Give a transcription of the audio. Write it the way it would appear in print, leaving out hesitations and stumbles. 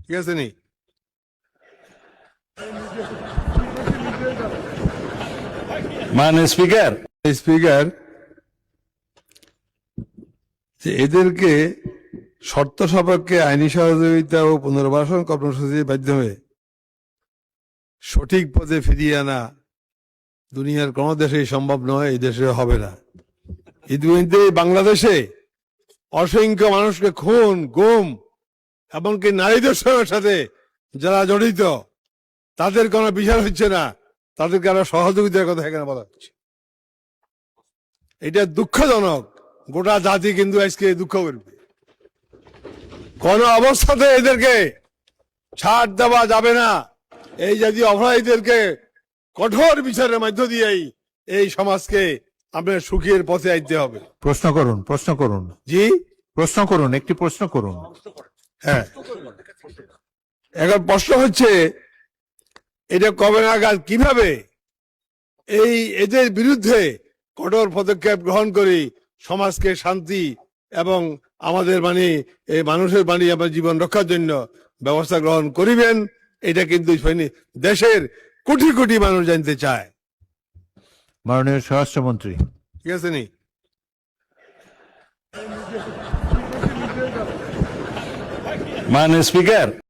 ঠিক আছে নি? স্পিকার, স্পিকার, যে এদেরকে শর্ত সাপেক্ষে আইনি সহযোগিতা ও পুনর্বাসন কর্মসূচির মাধ্যমে সঠিক পথে ফিরিয়ে আনা দুনিয়ার কোন দেশেই সম্ভব নয়, এই দেশে হবে না। ইতিমধ্যে বাংলাদেশে অসংখ্য মানুষকে খুন, গুম, এমনকি নারী দর্শনের সাথে যারা জড়িত তাদের কোনো বিচার হচ্ছে না, তাদেরকে আরো সহযোগিতার কথা এখানে বলা হচ্ছে। এটা দুঃখজনক। গোটা জাতি কিন্তু আজকে দুঃখ করবে। কোন অবস্থাতে এদেরকে ছাড় দেওয়া যাবে না। এই জাতীয় অপরাধীদেরকে কঠোর বিচারের মধ্য দিয়েই এই সমাজকে আপনার সুখের পথে আইতে হবে। প্রশ্ন করুন। জি, একটি প্রশ্ন করুন। হ্যাঁ, এখন প্রশ্ন হচ্ছে এটা কবে নাগাদ কিভাবে এই এদের বিরুদ্ধে কঠোর পদক্ষেপ গ্রহণ করি সমাজকে শান্তি এবং আমাদের এই মানুষের আমার জীবন রক্ষার জন্য ব্যবস্থা গ্রহণ করিবেন, এটা কিন্তু দেশের কোটি কোটি মানুষ জানতে চায়। মাননীয় স্বরাষ্ট্রমন্ত্রী। ঠিক আছে নি? স্পিকার।